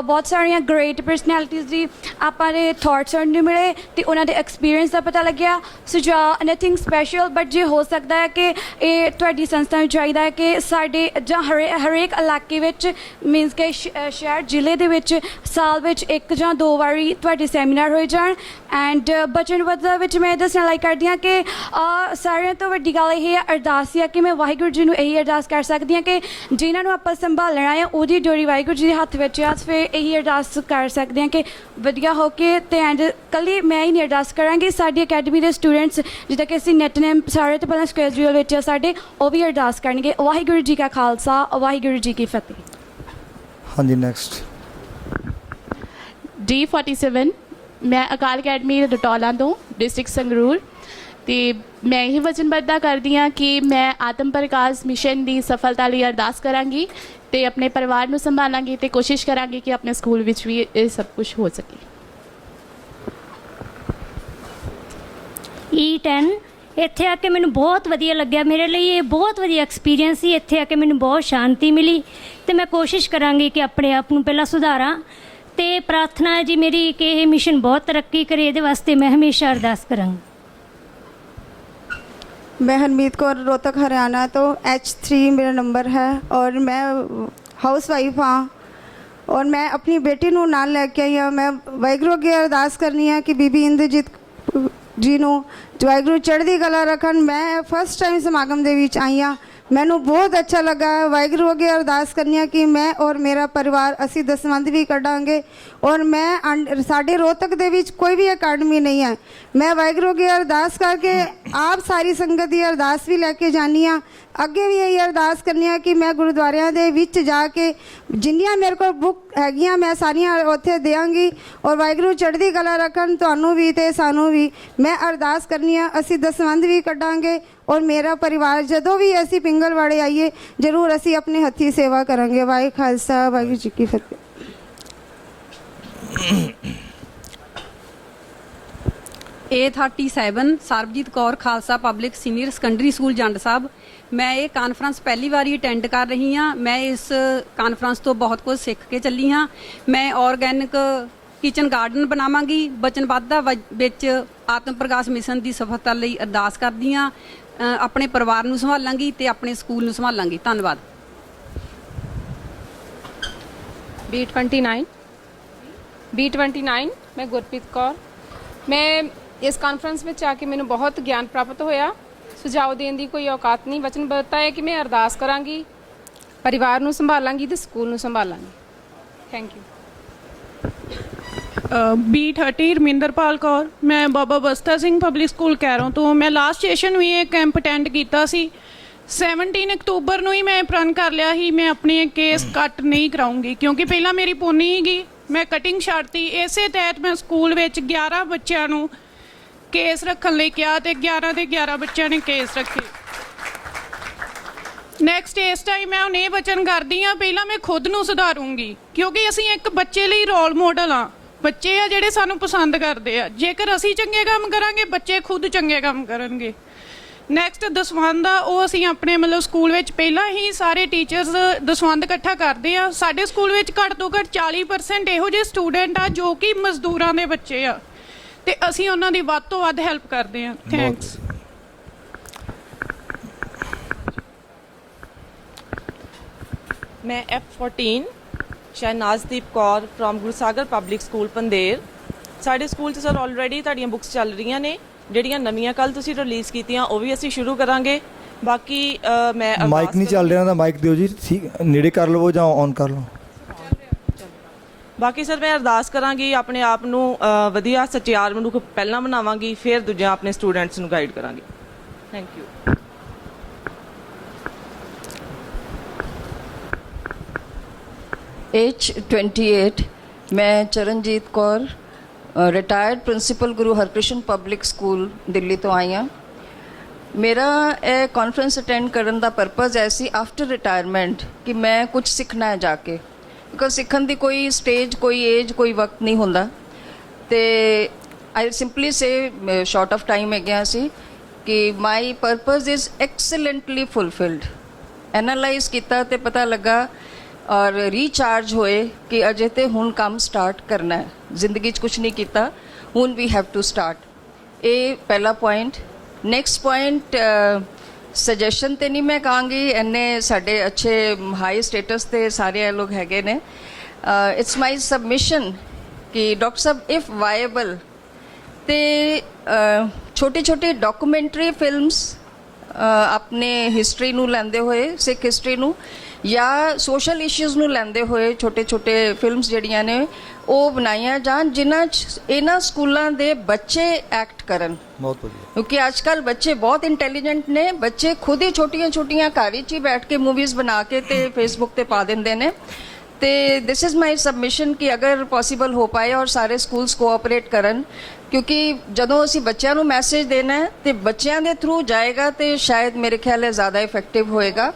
ਬਹੁਤ ਸਾਰੀਆਂ ਗ੍ਰੇਟ ਪਰਸਨੈਲਿਟੀਜ਼ ਦੀ ਆਪਾਂ ਦੇ ਥਾਟਸ ਸੁਣਨ ਨੂੰ ਮਿਲੇ ਅਤੇ ਉਹਨਾਂ ਦੇ ਐਕਸਪੀਰੀਅੰਸ ਦਾ ਪਤਾ ਲੱਗਿਆ। ਸੁਝਾਅ ਨਥਿੰਗ ਸਪੈਸ਼ਲ, ਬਟ ਜੇ ਹੋ ਸਕਦਾ ਹੈ ਕਿ ਇਹ ਤੁਹਾਡੀ ਸੰਸਥਾ ਨੂੰ ਚਾਹੀਦਾ ਹੈ ਕਿ ਸਾਡੇ ਜਾਂ ਹਰੇਕ ਇਲਾਕੇ ਵਿੱਚ ਮੀਨਸ ਕਿ ਸ਼ਹਿਰ ਜ਼ਿਲ੍ਹੇ ਦੇ ਵਿੱਚ ਸਾਲ ਵਿੱਚ 1 ਜਾਂ 2 ਵਾਰੀ ਤੁਹਾਡੇ ਸੈਮੀਨਾਰ ਹੋਏ ਜਾਣ। ਐਂਡ ਵਚਨਬੱਧਤਾ ਵਿੱਚ ਮੈਂ ਦੱਸਣਾ ਲਾਈਕ ਕਰਦੀ ਹਾਂ ਕਿ ਸਾਰਿਆਂ ਤੋਂ ਵੱਡੀ ਗੱਲ ਇਹ ਹੈ, ਅਰਦਾਸ ਆ ਕਿ ਮੈਂ ਵਾਹਿਗੁਰੂ ਜੀ ਨੂੰ ਇਹੀ ਅਰਦਾਸ ਕਰ ਸਕਦੀ ਹਾਂ ਕਿ ਜਿਨ੍ਹਾਂ ਨੂੰ ਆਪਾਂ ਸੰਭਾਲਣਾ ਹੈ ਉਹਦੀ ਡੋਰੀ ਵਾਹਿਗੁਰੂ ਜੀ ਦੇ ਹੱਥ ਵਿੱਚ ਆ। ਫਿਰ ਇਹੀ ਅਰਦਾਸ ਕਰ ਸਕਦੇ ਹਾਂ ਕਿ ਵਧੀਆ ਹੋ ਕੇ। ਅਤੇ ਐਂਡ ਇਕੱਲੀ ਮੈਂ ਹੀ ਨਹੀਂ ਅਰਦਾਸ ਕਰਾਂਗੀ, ਸਾਡੀ ਅਕੈਡਮੀ ਦੇ ਸਟੂਡੈਂਟਸ ਜਿੱਦਾਂ ਕਿ ਅਸੀਂ ਨਿਤਨੇਮ ਸਾਰਿਆਂ ਤੋਂ ਪਹਿਲਾਂ ਸਕੈਜੂਅਲ ਵਿੱਚ ਸਾਡੇ, ਉਹ ਵੀ ਅਰਦਾਸ ਕਰਨਗੇ। ਵਾਹਿਗੁਰੂ ਜੀ ਕਾ ਖਾਲਸਾ, ਵਾਹਿਗੁਰੂ ਜੀ ਕੀ ਫਤਿਹ। ਹਾਂਜੀ, ਨੈਕਸਟ। D47 ਮੈਂ ਅਕਾਲ ਅਕੈਡਮੀ ਰਟੌਲਾ ਤੋਂ, ਡਿਸਟ੍ਰਿਕਟ ਸੰਗਰੂਰ। ਅਤੇ ਮੈਂ ਇਹ ਵਚਨਬੱਧਤਾ ਕਰਦੀ ਹਾਂ ਕਿ ਮੈਂ ਆਤਮ ਪ੍ਰਕਾਸ਼ ਮਿਸ਼ਨ ਦੀ ਸਫਲਤਾ ਲਈ ਅਰਦਾਸ ਕਰਾਂਗੀ ਅਤੇ ਆਪਣੇ ਪਰਿਵਾਰ ਨੂੰ ਸੰਭਾਲਾਂਗੀ ਅਤੇ ਕੋਸ਼ਿਸ਼ ਕਰਾਂਗੀ ਕਿ ਆਪਣੇ ਸਕੂਲ ਵਿੱਚ ਵੀ ਇਹ ਸਭ ਕੁਝ ਹੋ ਸਕੇ। E10 ਇੱਥੇ ਆ ਕੇ ਮੈਨੂੰ ਬਹੁਤ ਵਧੀਆ ਲੱਗਿਆ। ਮੇਰੇ ਲਈ ਇਹ ਬਹੁਤ ਵਧੀਆ ਐਕਸਪੀਰੀਅੰਸ ਸੀ। ਇੱਥੇ ਆ ਕੇ ਮੈਨੂੰ ਬਹੁਤ ਸ਼ਾਂਤੀ ਮਿਲੀ ਤੇ ਮੈਂ ਕੋਸ਼ਿਸ਼ ਕਰਾਂਗੀ ਕਿ ਆਪਣੇ ਆਪ ਨੂੰ ਪਹਿਲਾਂ ਸੁਧਾਰਾਂ ਤੇ ਪ੍ਰਾਰਥਨਾ ਹੈ ਜੀ ਮੇਰੀ ਕਿ ਇਹ ਮਿਸ਼ਨ ਬਹੁਤ ਤਰੱਕੀ ਕਰੇ। ਇਹਦੇ ਵਾਸਤੇ ਮੈਂ ਹਮੇਸ਼ਾ ਅਰਦਾਸ ਕਰਾਂਗੀ। मैं हरमीत कौर रोहतक हरियाणा तो H3 मेरा नंबर है और मैं हाउस वाइफ हाँ और मैं अपनी बेटी ਨੂੰ ਨਾਲ ਲੈ ਕੇ ਆਈ ਹਾਂ। ਮੈਂ ਵਾਹਿਗੁਰੂ ਅੱਗੇ ਅਰਦਾਸ ਕਰਨੀ ਹੈ ਕਿ ਬੀਬੀ ਇੰਦਰਜੀਤ ਜੀ ਨੂੰ ਵਾਹਿਗੁਰੂ ਚੜ੍ਹਦੀ ਕਲਾ ਰੱਖਣ। ਮੈਂ ਫਸਟ ਟਾਈਮ ਸਮਾਗਮ ਦੇ ਵਿੱਚ ਆਈ ਹਾਂ, ਮੈਨੂੰ ਬਹੁਤ ਅੱਛਾ ਲੱਗਾ। ਵਾਹਿਗੁਰੂ ਅੱਗੇ ਅਰਦਾਸ ਕਰਨੀ ਹੈ ਕਿ ਮੈਂ ਔਰ ਮੇਰਾ ਪਰਿਵਾਰ ਅਸੀਂ ਦਸਵੰਧ ਵੀ ਕੱਢਾਂਗੇ ਔਰ ਮੈਂ ਸਾਡੇ ਰੋਹਤਕ ਦੇ ਵਿੱਚ ਕੋਈ ਵੀ ਅਕੈਡਮੀ ਨਹੀਂ ਹੈ। ਮੈਂ ਵਾਹਿਗੁਰੂ ਅੱਗੇ ਅਰਦਾਸ ਕਰਕੇ ਆਪ ਸਾਰੀ ਸੰਗਤ ਦੀ ਅਰਦਾਸ ਵੀ ਲੈ ਕੇ ਜਾਨੀ ਹਾਂ। ਅੱਗੇ ਵੀ ਇਹੀ ਅਰਦਾਸ ਕਰਨੀ ਹੈ ਕਿ ਮੈਂ ਗੁਰਦੁਆਰਿਆਂ ਦੇ ਵਿੱਚ ਜਾ ਕੇ ਜਿੰਨੀਆਂ ਮੇਰੇ ਕੋਲ ਬੁੱਕ ਹੈਗੀਆਂ ਮੈਂ ਸਾਰੀਆਂ ਉੱਥੇ ਦਿਆਂਗੀ ਔਰ ਵਾਹਿਗੁਰੂ ਚੜ੍ਹਦੀ ਕਲਾ ਰੱਖਣ ਤੁਹਾਨੂੰ ਵੀ ਤੇ ਸਾਨੂੰ ਵੀ। ਮੈਂ ਅਰਦਾਸ ਕਰਨੀ ਆ ਅਸੀਂ ਦਸਵੰਧ ਵੀ ਕੱਢਾਂਗੇ ਔਰ ਮੇਰਾ ਪਰਿਵਾਰ ਜਦੋਂ ਵੀ ਅਸੀਂ ਪਿੰਗਲਵਾੜੇ ਆਈਏ ਜ਼ਰੂਰ ਅਸੀਂ ਆਪਣੇ ਹੱਥੀਂ ਸੇਵਾ ਕਰਾਂਗੇ। ਵਾਹਿ ਖਾਲਸਾ ਵਾਹਿਗੁਰੂ ਜੀ ਕੀ ਫਤਿਹ। A37 Sarabjit Kaur Khalsa public senior secondary school Jand Sahib. ਮੈਂ ਇਹ ਕਾਨਫਰੰਸ ਪਹਿਲੀ ਵਾਰੀ ਅਟੈਂਡ ਕਰ ਰਹੀ ਹਾਂ। ਮੈਂ ਇਸ ਕਾਨਫਰੰਸ ਤੋਂ ਬਹੁਤ ਕੁਝ ਸਿੱਖ ਕੇ ਚੱਲੀ ਹਾਂ। ਮੈਂ ਆਰਗੈਨਿਕ ਕਿਚਨ ਗਾਰਡਨ ਬਣਾਵਾਂਗੀ। ਵਚਨਬੱਧਤਾ ਵਿੱਚ ਆਤਮ ਪ੍ਰਕਾਸ਼ ਮਿਸ਼ਨ ਦੀ ਸਫਲਤਾ ਲਈ ਅਰਦਾਸ ਕਰਦੀ ਹਾਂ। ਆਪਣੇ ਪਰਿਵਾਰ ਨੂੰ ਸੰਭਾਲਾਂਗੀ ਤੇ ਆਪਣੇ ਸਕੂਲ ਨੂੰ ਸੰਭਾਲਾਂਗੀ। ਧੰਨਵਾਦ। B29 ਮੈਂ ਗੁਰਪ੍ਰੀਤ ਕੌਰ। ਮੈਂ ਇਸ ਕਾਨਫਰੰਸ ਵਿੱਚ ਆ ਕੇ ਮੈਨੂੰ ਬਹੁਤ ਗਿਆਨ ਪ੍ਰਾਪਤ ਹੋਇਆ। ਸੁਝਾਅ ਦੇਣ ਦੀ ਕੋਈ ਔਕਾਤ ਨਹੀਂ। ਵਚਨਬੱਧਤਾ ਹੈ ਕਿ ਮੈਂ ਅਰਦਾਸ ਕਰਾਂਗੀ, ਪਰਿਵਾਰ ਨੂੰ ਸੰਭਾਲਾਂਗੀ ਤੇ ਸਕੂਲ ਨੂੰ ਸੰਭਾਲਾਂਗੀ। Thank you. B30 Raminderpal Kaur. ਮੈਂ ਬਾਬਾ ਬਸਤਾ ਸਿੰਘ ਪਬਲਿਕ ਸਕੂਲ ਕੈਰੋਂ ਤੋਂ। ਮੈਂ ਲਾਸਟ ਸੈਸ਼ਨ ਵੀ ਇਹ ਕੈਂਪ ਅਟੈਂਡ ਕੀਤਾ ਸੀ। 17 ਅਕਤੂਬਰ ਨੂੰ ਹੀ ਮੈਂ ਪ੍ਰਣ ਕਰ ਲਿਆ ਸੀ ਮੈਂ ਆਪਣੇ ਕੇਸ ਕੱਟ ਨਹੀਂ ਕਰਾਉਂਗੀ ਕਿਉਂਕਿ ਪਹਿਲਾਂ ਮੇਰੀ ਪੋਨੀ ਸੀਗੀ, ਮੈਂ ਕਟਿੰਗ ਛੱਡਤੀ। ਇਸੇ ਤਹਿਤ ਮੈਂ ਸਕੂਲ ਵਿੱਚ 11 ਬੱਚਿਆਂ ਨੂੰ ਕੇਸ ਰੱਖਣ ਲਈ ਕਿਹਾ ਤੇ 11 ਦੇ 11 ਬੱਚਿਆਂ ਨੇ ਕੇਸ ਰੱਖੇ। ਨੈਕਸਟ ਇਸ ਟਾਈਮ ਮੈਂ ਹੁਣ ਇਹ ਵਚਨ ਕਰਦੀ ਹਾਂ ਪਹਿਲਾਂ ਮੈਂ ਖੁਦ ਨੂੰ ਸੁਧਾਰੂੰਗੀ ਕਿਉਂਕਿ ਅਸੀਂ ਇੱਕ ਬੱਚੇ ਲਈ ਰੋਲ ਮਾਡਲ ਹਾਂ। ਬੱਚੇ ਆ ਜਿਹੜੇ ਸਾਨੂੰ ਪਸੰਦ ਕਰਦੇ ਆ। ਜੇਕਰ ਅਸੀਂ ਚੰਗੇ ਕੰਮ ਕਰਾਂਗੇ ਬੱਚੇ ਖੁਦ ਚੰਗੇ ਕੰਮ ਕਰਨਗੇ। ਨੈਕਸਟ ਦਸਵੰਧ ਆ ਉਹ ਅਸੀਂ ਆਪਣੇ ਮਤਲਬ ਸਕੂਲ ਵਿੱਚ ਪਹਿਲਾਂ ਹੀ ਸਾਰੇ ਟੀਚਰਸ ਦਸਵੰਧ ਇਕੱਠਾ ਕਰਦੇ ਆ। ਸਾਡੇ ਸਕੂਲ ਵਿੱਚ ਘੱਟ ਤੋਂ ਘੱਟ 40% ਇਹੋ ਜਿਹੇ ਸਟੂਡੈਂਟ ਆ ਜੋ ਕਿ ਮਜ਼ਦੂਰਾਂ ਦੇ ਬੱਚੇ ਆ ਤੇ ਅਸੀਂ ਉਹਨਾਂ ਦੀ ਵੱਧ ਤੋਂ ਵੱਧ ਹੈਲਪ ਕਰਦੇ ਆ। ਥੈਂਕਸ। ਮੈਂ F14 Shehnazdeep Kaur from Gursagar public school Pander. ਸਾਡੇ ਸਕੂਲ 'ਚ ਸਰ ਆਲਰੇਡੀ ਤੁਹਾਡੀਆਂ ਬੁੱਕਸ ਚੱਲ ਰਹੀਆਂ ਨੇ। ਜਿਹੜੀਆਂ ਨਵੀਆਂ ਕੱਲ ਤੁਸੀਂ ਰਿਲੀਜ਼ ਕੀਤੀਆਂ ਉਹ ਵੀ ਅਸੀਂ ਸ਼ੁਰੂ ਕਰਾਂਗੇ। ਬਾਕੀ ਮੈਂ ਮਾਈਕ ਨਹੀਂ ਚੱਲ ਰਿਹਾ ਤਾਂ ਮਾਈਕ ਦਿਓ ਜੀ, ਠੀਕ ਨੇੜੇ ਕਰ ਲਵੋ ਜਾਂ ਔਨ ਕਰ ਲਓ। ਬਾਕੀ ਸਰ ਮੈਂ ਅਰਦਾਸ ਕਰਾਂਗੀ ਆਪਣੇ ਆਪ ਨੂੰ ਵਧੀਆ ਸਚਿਆਰ ਮਨੁੱਖ ਪਹਿਲਾਂ ਬਣਾਵਾਂਗੀ, ਫਿਰ ਦੂਜਾ ਆਪਣੇ ਸਟੂਡੈਂਟਸ ਨੂੰ ਗਾਈਡ ਕਰਾਂਗੀ। Thank you. H28 ਮੈਂ Charanjit Kaur retired principal Guru Harkrishan public school Delhi ਤੋਂ ਆਈ ਹਾਂ। ਮੇਰਾ ਇਹ ਕਾਨਫਰੰਸ ਅਟੈਂਡ ਕਰਨ ਦਾ ਪਰਪਸ ਹੈ ਸੀ ਆਫਟਰ ਰਿਟਾਇਰਮੈਂਟ ਕਿ ਮੈਂ ਕੁਝ ਸਿੱਖਣਾ ਹੈ ਜਾ ਕੇ, ਬਿਕੋਜ਼ ਸਿੱਖਣ ਦੀ ਕੋਈ ਸਟੇਜ, ਕੋਈ ਏਜ, ਕੋਈ ਵਕਤ ਨਹੀਂ ਹੁੰਦਾ। ਤੇ I simply say short of time ਹੈਗਾ ਸੀ ਕਿ my purpose is excellently fulfilled. Analyse ਕੀਤਾ ਤੇ ਪਤਾ ਲੱਗਾ ਔਰ ਰੀਚਾਰਜ ਹੋਏ ਕਿ ਅਜੇ ਤੇ ਹੁਣ ਕੰਮ ਸਟਾਰਟ ਕਰਨਾ ਹੈ। ਜ਼ਿੰਦਗੀ 'ਚ ਕੁਝ ਨਹੀਂ ਕੀਤਾ, ਹੁਣ ਵੀ ਹੈਵ ਟੂ ਸਟਾਰਟ। ਇਹ ਪਹਿਲਾ ਪੁਆਇੰਟ। ਨੈਕਸਟ ਪੁਆਇੰਟ ਸਜੈਸ਼ਨ ਤੇ ਨਹੀਂ ਮੈਂ ਕਹਾਂਗੀ, ਇੰਨੇ ਸਾਡੇ ਅੱਛੇ ਹਾਈ ਸਟੇਟਸ ਤੇ ਸਾਰੇ ਲੋਕ ਹੈਗੇ ਨੇ। ਇਟਸ ਮਾਈ ਸਬਮਿਸ਼ਨ ਕਿ ਡਾਕਟਰ ਸਾਹਿਬ ਇਫ ਵਾਇਬਲ ਤੇ ਛੋਟੇ ਛੋਟੇ ਡਾਕੂਮੈਂਟਰੀ ਫਿਲਮਸ ਆਪਣੇ ਹਿਸਟਰੀ ਨੂੰ ਲੈਂਦੇ ਹੋਏ, ਸਿੱਖ ਹਿਸਟਰੀ ਨੂੰ ਜਾਂ ਸੋਸ਼ਲ ਇਸ਼ੂਜ਼ ਨੂੰ ਲੈਂਦੇ ਹੋਏ ਛੋਟੇ ਛੋਟੇ ਫਿਲਮਸ ਜਿਹੜੀਆਂ ਨੇ ਉਹ ਬਣਾਈਆਂ ਜਾਣ ਜਿਨ੍ਹਾਂ 'ਚ ਇਹਨਾਂ ਸਕੂਲਾਂ ਦੇ ਬੱਚੇ ਐਕਟ ਕਰਨ। ਬਹੁਤ ਵਧੀਆ, ਕਿਉਂਕਿ ਅੱਜ ਕੱਲ੍ਹ ਬੱਚੇ ਬਹੁਤ ਇੰਟੈਲੀਜੈਂਟ ਨੇ। ਬੱਚੇ ਖੁਦ ਹੀ ਛੋਟੀਆਂ ਛੋਟੀਆਂ ਘਰ ਵਿੱਚ ਹੀ ਬੈਠ ਕੇ ਮੂਵੀਜ਼ ਬਣਾ ਕੇ ਤੇ ਫੇਸਬੁੱਕ ਤੇ ਪਾ ਦਿੰਦੇ ਨੇ। ਤੇ ਦਿਸ ਇਜ਼ ਮਾਈ ਸਬਮਿਸ਼ਨ ਕਿ ਅਗਰ ਪੋਸੀਬਲ ਹੋ ਪਾਏ ਔਰ ਸਾਰੇ ਸਕੂਲਸ ਕੋਆਪਰੇਟ ਕਰਨ, ਕਿਉਂਕਿ ਜਦੋਂ ਅਸੀਂ ਬੱਚਿਆਂ ਨੂੰ ਮੈਸੇਜ ਦੇਣਾ ਹੈ ਤੇ ਬੱਚਿਆਂ ਦੇ ਥਰੂ ਜਾਏਗਾ ਤੇ ਸ਼ਾਇਦ ਮੇਰੇ ਖਿਆਲ ਹੈ ਜ਼ਿਆਦਾ ਇਫੈਕਟਿਵ ਹੋਏਗਾ।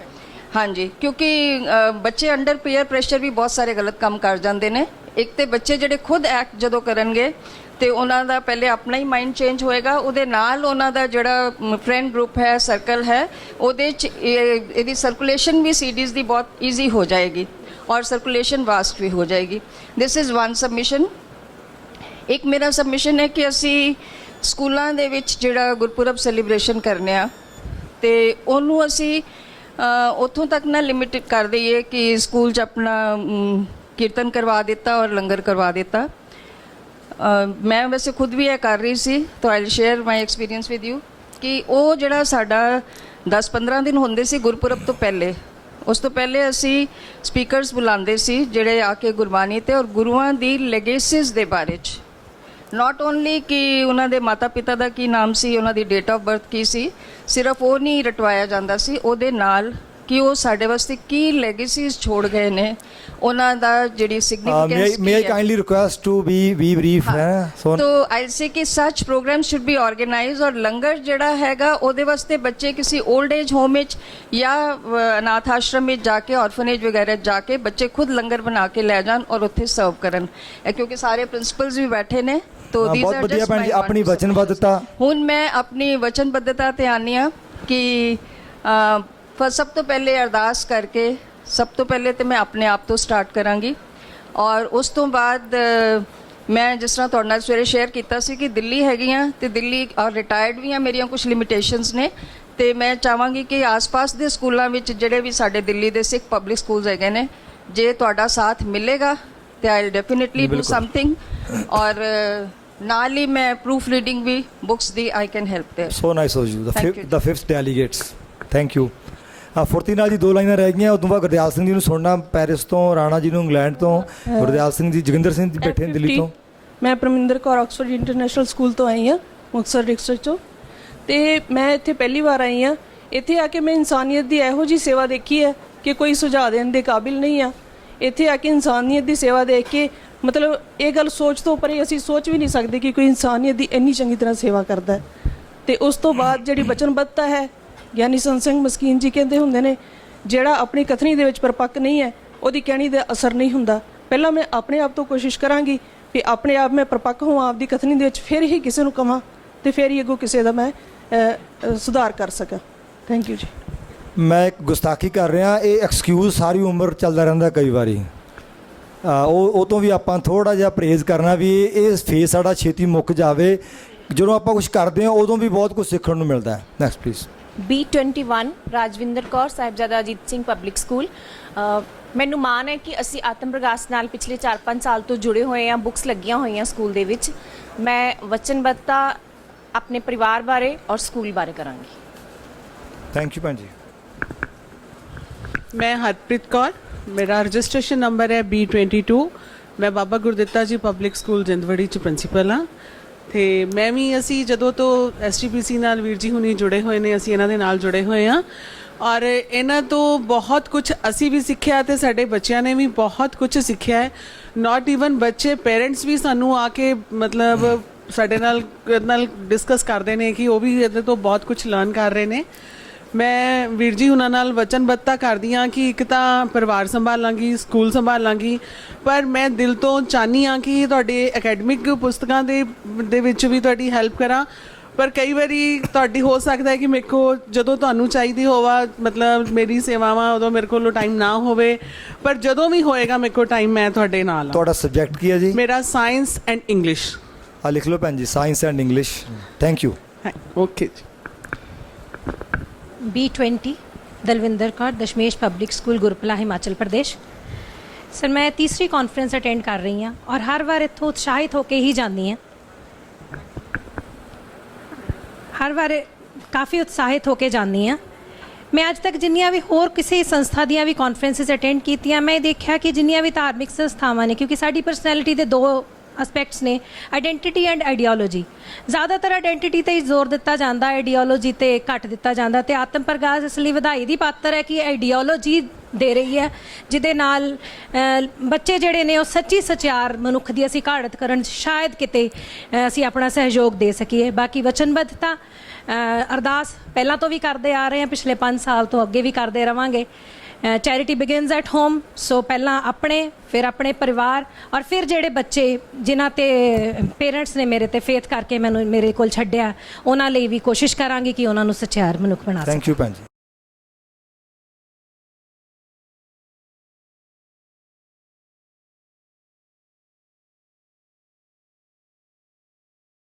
ਹਾਂਜੀ, ਕਿਉਂਕਿ ਬੱਚੇ ਅੰਡਰ ਪੀਅਰ ਪ੍ਰੈਸ਼ਰ ਵੀ ਬਹੁਤ ਸਾਰੇ ਗਲਤ ਕੰਮ ਕਰ ਜਾਂਦੇ ਨੇ। ਇੱਕ ਤੇ ਬੱਚੇ ਜਿਹੜੇ ਖੁਦ ਐਕਟ ਜਦੋਂ ਕਰਨਗੇ ਤੇ ਉਹਨਾਂ ਦਾ ਪਹਿਲੇ ਆਪਣਾ ਹੀ ਮਾਈਂਡ ਚੇਂਜ ਹੋਏਗਾ, ਉਹਦੇ ਨਾਲ ਉਹਨਾਂ ਦਾ ਜਿਹੜਾ ਫਰੈਂਡ ਗਰੁੱਪ ਹੈ, ਸਰਕਲ ਹੈ, ਉਹਦੇ 'ਚ ਇਹਦੀ ਸਰਕੂਲੇਸ਼ਨ ਵੀ ਸੀਡੀਜ਼ ਦੀ ਬਹੁਤ ਈਜ਼ੀ ਹੋ ਜਾਏਗੀ ਔਰ ਸਰਕੂਲੇਸ਼ਨ ਵਾਸਟ ਵੀ ਹੋ ਜਾਏਗੀ। This is one submission. ਇੱਕ ਮੇਰਾ ਸਬਮਿਸ਼ਨ ਹੈ ਕਿ ਅਸੀਂ ਸਕੂਲਾਂ ਦੇ ਵਿੱਚ ਜਿਹੜਾ ਗੁਰਪੁਰਬ ਸੈਲੀਬ੍ਰੇਸ਼ਨ ਕਰਨੇ ਆ ਤੇ ਉਹਨੂੰ ਅਸੀਂ ਉੱਥੋਂ ਤੱਕ ਨਾ ਲਿਮਿਟ ਕਰ ਦਈਏ ਕਿ ਸਕੂਲ 'ਚ ਆਪਣਾ ਕੀਰਤਨ ਕਰਵਾ ਦਿੱਤਾ ਔਰ ਲੰਗਰ ਕਰਵਾ ਦਿੱਤਾ। ਮੈਂ ਵੈਸੇ ਖੁਦ ਵੀ ਇਹ ਕਰ ਰਹੀ ਸੀ, ਤਾਂ I share my experience with you ਕਿ ਉਹ ਜਿਹੜਾ ਸਾਡਾ 10-15 ਦਿਨ ਹੁੰਦੇ ਸੀ ਗੁਰਪੁਰਬ ਤੋਂ ਪਹਿਲੇ, ਉਸ ਤੋਂ ਪਹਿਲੇ ਅਸੀਂ ਸਪੀਕਰਸ ਬੁਲਾਉਂਦੇ ਸੀ ਜਿਹੜੇ ਆ ਕੇ ਗੁਰਬਾਣੀ ਤੇ ਔਰ ਗੁਰੂਆਂ ਦੀ ਲੈਗੇਸੀਜ਼ ਦੇ ਬਾਰੇ 'ਚ, ਨਾਟ ਓਨਲੀ ਕਿ ਉਹਨਾਂ ਦੇ ਮਾਤਾ ਪਿਤਾ ਦਾ ਕੀ ਨਾਮ ਸੀ, ਉਹਨਾਂ ਦੀ ਡੇਟ ਆਫ ਬਰਥ ਕੀ ਸੀ, ਸਿਰਫ ਉਹ ਨਹੀਂ ਰਟਵਾਇਆ ਜਾਂਦਾ ਸੀ, ਉਹਦੇ ਨਾਲ ਕਿ ਉਹ ਸਾਡੇ ਵਾਸਤੇ ਕੀ ਲੈਗੇਸੀਜ਼ ਛੋੜ ਗਏ ਨੇ, ਉਹਨਾਂ ਦਾ ਜਿਹੜੀ significance may I kindly request to be brief है so तो आई से कि सच प्रोग्राम शुड बी ऑर्गेनाइज और लंगर ਜਿਹੜਾ ਹੈਗਾ ਉਹਦੇ ਵਾਸਤੇ ਬੱਚੇ ਕਿਸੇ 올ਡ ਏਜ ਹੋਮ ਵਿੱਚ ਜਾਂ ਅਨਾਥ ਆਸ਼ਰਮ ਵਿੱਚ ਜਾ ਕੇ ਆਰਫਨੇਜ ਵਗੈਰਾ ਜਾ ਕੇ ਬੱਚੇ ਖੁਦ ਲੰਗਰ ਬਣਾ ਕੇ ਲੈ ਜਾਣ ਔਰ ਉੱਥੇ ਸਰਵ ਕਰਨ, ਕਿਉਂਕਿ ਸਾਰੇ ਪ੍ਰਿੰਸੀਪਲਸ ਵੀ ਬੈਠੇ ਨੇ। तो बहुत बढ़िया भैन जी, अपनी वचनबद्धता ਹੁਣ ਮੈਂ ਆਪਣੀ ਵਚਨਬੱਧਤਾ ਤੇ ਆਨੀ ਆ ਕਿ ਸਭ ਤੋਂ ਪਹਿਲੇ ਅਰਦਾਸ ਕਰਕੇ ਸਭ ਤੋਂ ਪਹਿਲੇ ਤੇ ਮੈਂ ਆਪਣੇ ਆਪ ਤੋਂ ਸਟਾਰਟ ਕਰਾਂਗੀ ਔਰ ਉਸ ਤੋਂ ਬਾਅਦ ਮੈਂ ਜਿਸ ਤਰ੍ਹਾਂ ਤੁਹਾਡੇ ਨਾਲ ਸਵੇਰੇ ਸ਼ੇਅਰ ਕੀਤਾ ਸੀ ਕਿ ਦਿੱਲੀ ਹੈਗੀਆਂ ਤੇ ਦਿੱਲੀ ਔਰ ਰਿਟਾਇਰਡ ਵੀ ਆ, ਮੇਰੀਆਂ ਕੁਝ ਲਿਮਿਟੇਸ਼ਨਸ ਨੇ ਤੇ ਮੈਂ ਚਾਹਾਂਗੀ ਕਿ ਆਸ-ਪਾਸ ਦੇ ਸਕੂਲਾਂ ਵਿੱਚ ਜਿਹੜੇ ਵੀ ਸਾਡੇ ਦਿੱਲੀ ਦੇ ਸਿੱਖ ਪਬਲਿਕ ਸਕੂਲਸ ਹੈਗੇ ਨੇ, ਜੇ ਤੁਹਾਡਾ ਸਾਥ ਮਿਲੇਗਾ ਤੇ I will definitely do something ਔਰ ਨਾਲ ਹੀ ਮੈਂ ਪ੍ਰੂਫ ਰੀਡਿੰਗ ਵੀ ਬੁੱਕਸ ਦੀ I can help there. So nice of you the fifth delegates, thank you. ਫੁਰਤੀ ਨਾਲ ਜੀ 2 ਲਾਈਨਾਂ ਰਹਿ ਗਈਆਂ, ਉਦੋਂ ਬਾਅਦ ਗੁਰਦਿਆਲ ਸਿੰਘ ਜੀ ਨੂੰ ਸੁਣਨਾ ਪੈਰਿਸ ਤੋਂ, ਰਾਣਾ ਜੀ ਨੂੰ ਇੰਗਲੈਂਡ ਤੋਂ, ਗੁਰਦਿਆਲ ਸਿੰਘ ਜੀ ਜੋਗਿੰਦਰ ਸਿੰਘ ਜੀ ਬੈਠੇ ਨੇ ਦਿੱਲੀ ਤੋਂ। ਮੈਂ Parminder Kaur Oxford international school ਤੋਂ ਆਈ ਹਾਂ, ਮੁਕਤਸਰ ਡਿਸਟ੍ਰਿਕਟ ਤੋਂ, ਤੇ ਮੈਂ ਇੱਥੇ ਪਹਿਲੀ ਵਾਰ ਆਈ ਹਾਂ। ਇੱਥੇ ਆ ਕੇ ਮੈਂ ਇਨਸਾਨੀਅਤ ਦੀ ਇਹੋ ਜਿਹੀ ਸੇਵਾ ਦੇਖੀ ਹੈ ਕਿ ਕੋਈ ਸੁਝਾਅ ਦੇਣ ਦੇ ਕਾਬਿਲ ਨਹੀਂ ਆ। ਇੱਥੇ ਆ ਕੇ ਇਨਸਾਨੀਅਤ ਦੀ ਸੇਵਾ ਦੇਖ ਕੇ ਮਤਲਬ ਇਹ ਗੱਲ ਸੋਚ ਤੋਂ ਪਰੇ ਅਸੀਂ ਸੋਚ ਵੀ ਨਹੀਂ ਸਕਦੇ ਕਿ ਕੋਈ ਇਨਸਾਨੀਅਤ ਦੀ ਇੰਨੀ ਚੰਗੀ ਤਰ੍ਹਾਂ ਸੇਵਾ ਕਰਦਾ ਹੈ। ਤੇ ਉਸ ਤੋਂ ਬਾਅਦ ਜਿਹੜੀ ਵਚਨਬੱਧਤਾ ਹੈ, ਗਿਆਨੀ ਸੰਤ ਸਿੰਘ ਮਸਕੀਨ ਜੀ ਕਹਿੰਦੇ ਹੁੰਦੇ ਨੇ, ਜਿਹੜਾ ਆਪਣੀ ਕਥਨੀ ਦੇ ਵਿੱਚ ਪਰਪੱਕ ਨਹੀਂ ਹੈ ਉਹਦੀ ਕਹਿਣੀ ਦਾ ਅਸਰ ਨਹੀਂ ਹੁੰਦਾ। ਪਹਿਲਾਂ ਮੈਂ ਆਪਣੇ ਆਪ ਤੋਂ ਕੋਸ਼ਿਸ਼ ਕਰਾਂਗੀ ਕਿ ਆਪਣੇ ਆਪ ਮੈਂ ਪਰਪੱਕ ਹੋਵਾਂ ਆਪਦੀ ਕਥਨੀ ਦੇ ਵਿੱਚ, ਫਿਰ ਹੀ ਕਿਸੇ ਨੂੰ ਕਹਾਂ ਤੇ ਫਿਰ ਹੀ ਅੱਗੋਂ ਕਿਸੇ ਦਾ ਮੈਂ ਸੁਧਾਰ ਕਰ ਸਕਾਂ। ਥੈਂਕ ਯੂ ਜੀ। ਮੈਂ ਇੱਕ ਗੁਸਤਾਖੀ ਕਰ ਰਿਹਾ, ਇਹ ਐਕਸਕਿਊਜ਼ ਸਾਰੀ ਉਮਰ ਚੱਲਦਾ ਰਹਿੰਦਾ ਕਈ ਵਾਰੀ, ਉਹ ਤੋਂ ਵੀ ਆਪਾਂ ਥੋੜ੍ਹਾ ਜਿਹਾ ਪਰਹੇਜ਼ ਕਰਨਾ ਵੀ ਇਹ ਫੇਸ ਸਾਡਾ ਛੇਤੀ ਮੁੱਕ ਜਾਵੇ। ਜਦੋਂ ਆਪਾਂ ਕੁਝ ਕਰਦੇ ਹਾਂ ਉਦੋਂ ਵੀ ਬਹੁਤ ਕੁਝ ਸਿੱਖਣ ਨੂੰ ਮਿਲਦਾ ਹੈ। Next please. B21 Rajwinder Kaur, Sahibzada Ajit Singh public school. ਮੈਨੂੰ ਮਾਣ ਹੈ ਕਿ ਅਸੀਂ ਆਤਮ ਪ੍ਰਕਾਸ਼ ਨਾਲ ਪਿਛਲੇ 4-5 ਸਾਲ ਤੋਂ ਜੁੜੇ ਹੋਏ ਹਾਂ, ਬੁੱਕਸ ਲੱਗੀਆਂ ਹੋਈਆਂ ਸਕੂਲ ਦੇ ਵਿੱਚ। ਮੈਂ ਵਚਨਬੱਧਤਾ ਆਪਣੇ ਪਰਿਵਾਰ ਬਾਰੇ ਔਰ ਸਕੂਲ ਬਾਰੇ ਕਰਾਂਗੀ। ਥੈਂਕ ਯੂ ਭੈਣ ਜੀ। ਮੈਂ ਹਰਪ੍ਰੀਤ ਕੌਰ, ਮੇਰਾ ਰਜਿਸਟ੍ਰੇਸ਼ਨ ਨੰਬਰ ਹੈ B22। ਮੈਂ ਬਾਬਾ ਗੁਰਦਿੱਤਾ ਜੀ ਪਬਲਿਕ ਸਕੂਲ ਜਿੰਦਵੜੀ 'ਚ ਪ੍ਰਿੰਸੀਪਲ ਹਾਂ ਤੇ ਮੈਂ ਵੀ ਅਸੀਂ ਜਦੋਂ ਤੋਂ STPC ਨਾਲ ਵੀਰ ਜੀ ਹੁਣੀ ਜੁੜੇ ਹੋਏ ਨੇ, ਅਸੀਂ ਇਹਨਾਂ ਦੇ ਨਾਲ ਜੁੜੇ ਹੋਏ ਹਾਂ ਔਰ ਇਹਨਾਂ ਤੋਂ ਬਹੁਤ ਕੁਝ ਅਸੀਂ ਵੀ ਸਿੱਖਿਆ ਤੇ ਸਾਡੇ ਬੱਚਿਆਂ ਨੇ ਵੀ ਬਹੁਤ ਕੁਝ ਸਿੱਖਿਆ ਹੈ। ਨਾਟ ਈਵਨ ਬੱਚੇ, ਪੇਰੈਂਟਸ ਵੀ ਸਾਨੂੰ ਆ ਕੇ ਮਤਲਬ ਸਾਡੇ ਨਾਲ ਡਿਸਕਸ ਕਰਦੇ ਨੇ ਕਿ ਉਹ ਵੀ ਇਹਦੇ ਤੋਂ ਬਹੁਤ ਕੁਝ ਲਰਨ ਕਰ ਰਹੇ ਨੇ। ਮੈਂ ਵੀਰ ਜੀ ਉਹਨਾਂ ਨਾਲ ਵਚਨਬੱਧਤਾ ਕਰਦੀ ਹਾਂ ਕਿ ਇੱਕ ਤਾਂ ਪਰਿਵਾਰ ਸੰਭਾਲਾਂਗੀ, ਸਕੂਲ ਸੰਭਾਲਾਂਗੀ, ਪਰ ਮੈਂ ਦਿਲ ਤੋਂ ਚਾਹੁੰਦੀ ਹਾਂ ਕਿ ਤੁਹਾਡੇ ਅਕੈਡਮਿਕ ਪੁਸਤਕਾਂ ਦੇ ਵਿੱਚ ਵੀ ਤੁਹਾਡੀ ਹੈਲਪ ਕਰਾਂ। ਪਰ ਕਈ ਵਾਰੀ ਤੁਹਾਡੀ ਹੋ ਸਕਦਾ ਹੈ ਕਿ ਮੇਰੇ ਕੋਲ ਜਦੋਂ ਤੁਹਾਨੂੰ ਚਾਹੀਦੀ ਹੋਵਾ ਮਤਲਬ ਮੇਰੀ ਸੇਵਾਵਾਂ ਉਦੋਂ ਮੇਰੇ ਕੋਲ ਟਾਈਮ ਨਾ ਹੋਵੇ, ਪਰ ਜਦੋਂ ਵੀ ਹੋਏਗਾ ਮੇਰੇ ਕੋਲ ਟਾਈਮ ਮੈਂ ਤੁਹਾਡੇ ਨਾਲ ਹਾਂ। ਤੁਹਾਡਾ ਸਬਜੈਕਟ ਕੀ ਹੈ ਜੀ? ਮੇਰਾ ਸਾਇੰਸ ਐਂਡ ਇੰਗਲਿਸ਼। ਆ ਲਿਖ ਲਓ ਭੈਣ ਜੀ, science and English. Thank you. Okay ਜੀ। B20 दलविंदर कौर, दशमेश public school गुरपला Himachal Pradesh. Sir मैं तीसरी कॉन्फ्रेंस अटेंड कर रही हाँ और हर बार इतों उत्साहित होकर ही जाती हैं, हर बार काफ़ी उत्साहित होकर जाती हाँ। मैं अज तक जिन्नियां भी होर किसी संस्था दियां भी कॉन्फ्रेंसिस अटेंड कीतियां, मैं देखा कि जिन्नियां भी धार्मिक संस्थावां ने, क्योंकि साडी परसनैलिटी दे 2 ਐਸਪੈਕਟਸ ਨੇ, ਆਈਡੈਂਟੀਟੀ ਐਂਡ ਆਈਡੀਓਲੋਜੀ। ਜ਼ਿਆਦਾਤਰ ਆਈਡੈਂਟੀਟੀ ਤੇ ਜ਼ੋਰ ਦਿੱਤਾ ਜਾਂਦਾ, ਆਈਡੀਓਲੋਜੀ ਤੇ ਘੱਟ ਦਿੱਤਾ ਜਾਂਦਾ ਤੇ ਆਤਮ ਪ੍ਰਕਾਸ਼ ਇਸ ਲਈ ਵਧਾਈ ਦੀ ਪਾਤਰ ਹੈ ਕਿ ਆਈਡੀਓਲੋਜੀ ਦੇ ਰਹੀ ਹੈ ਜਿਹਦੇ ਨਾਲ ਬੱਚੇ ਜਿਹੜੇ ਨੇ ਉਹ ਸੱਚੀ ਸਚਿਆਰ ਮਨੁੱਖ ਦੀ ਅਸੀਂ ਘਾੜਤ ਕਰਨ 'ਚ ਸ਼ਾਇਦ ਕਿਤੇ ਅਸੀਂ ਆਪਣਾ ਸਹਿਯੋਗ ਦੇ ਸਕੀਏ। ਬਾਕੀ ਵਚਨਬੱਧਤਾ ਅਰਦਾਸ ਪਹਿਲਾਂ ਤੋਂ ਵੀ ਕਰਦੇ ਆ ਰਹੇ ਹਾਂ, ਪਿਛਲੇ 5 ਸਾਲ ਤੋਂ ਅੱਗੇ ਵੀ ਕਰਦੇ ਰਵਾਂਗੇ। Charity begins at home. So ਪਹਿਲਾਂ ਆਪਣੇ, ਫਿਰ ਆਪਣੇ ਪਰਿਵਾਰ, ਔਰ ਫਿਰ ਜਿਹੜੇ ਬੱਚੇ ਜਿਨ੍ਹਾਂ ਤੇ ਪੇਰੈਂਟਸ ਨੇ ਮੇਰੇ ਤੇ ਫੇਥ ਕਰਕੇ ਮੈਨੂੰ ਮੇਰੇ ਕੋਲ ਛੱਡਿਆ, ਉਹਨਾਂ ਲਈ ਵੀ ਕੋਸ਼ਿਸ਼ ਕਰਾਂਗੀ ਕਿ ਉਹਨਾਂ ਨੂੰ ਸੱਚਿਆਰ ਮਨੁੱਖ ਬਣਾ ਸਕਾਂ। ਥੈਂਕ ਯੂ ਭੈਣ ਜੀ।